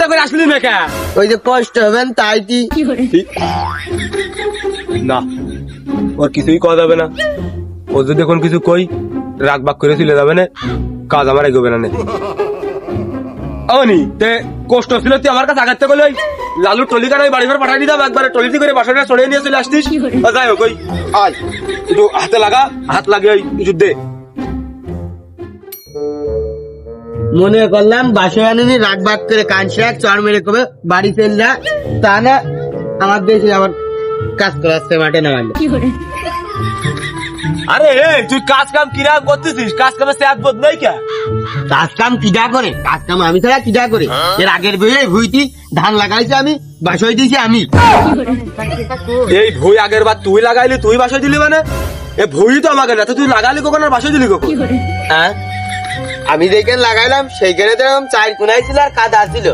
চিন্তা করে আসলি না কে? ওই যে কষ্ট হবেন তাই কি না, ওর কিছুই কওয়া যাবে না। ও যদি এখন কিছু কই রাগ বাগ করে চলে যাবে না, কাজ আমার এগোবে না। অনি তে কষ্ট ছিল তুই আমার কাছে আগাতে গেলে লালু টলি কার বাড়ি ঘর পাঠাই দিতাম, একবারে টলিতে করে বাসাটা চড়িয়ে নিয়ে চলে আসতিস। যাই হোক, ওই আয় একটু হাতে লাগা, হাত লাগিয়ে ওই যুদ্ধে। মনে করলাম বাসায় আনেনি, রাগ বাগ করে কানছে এক চড় মেরে কবে বাড়ি চল যা, তা না আমার দেশে আবার কাজ করে আসছে মাঠে নামালে। আরে তুই কাজ কাম কিরাম করতেছিস? কাজ কামে সে বোধ নাই কে? কাজ কাম কিডা করে? কাজ কাম আমি ছাড়া কিডা করে? এর আগের বেয়ে ভুইতি ধান লাগাইছে আমি, বাসায় দিয়েছি আমি। এই ভুই আগের বার তুই লাগাইলি, তুই বাসায় দিলি মানে? এ ভুই তো আমাকে না, তো তুই লাগালি কখন আর বাসায় দিলি কখন? হ্যাঁ, আমি যেখানে লাগাইলাম সেইখানে তো এরকম চার কোনায় ছিল আর কাদা ছিল।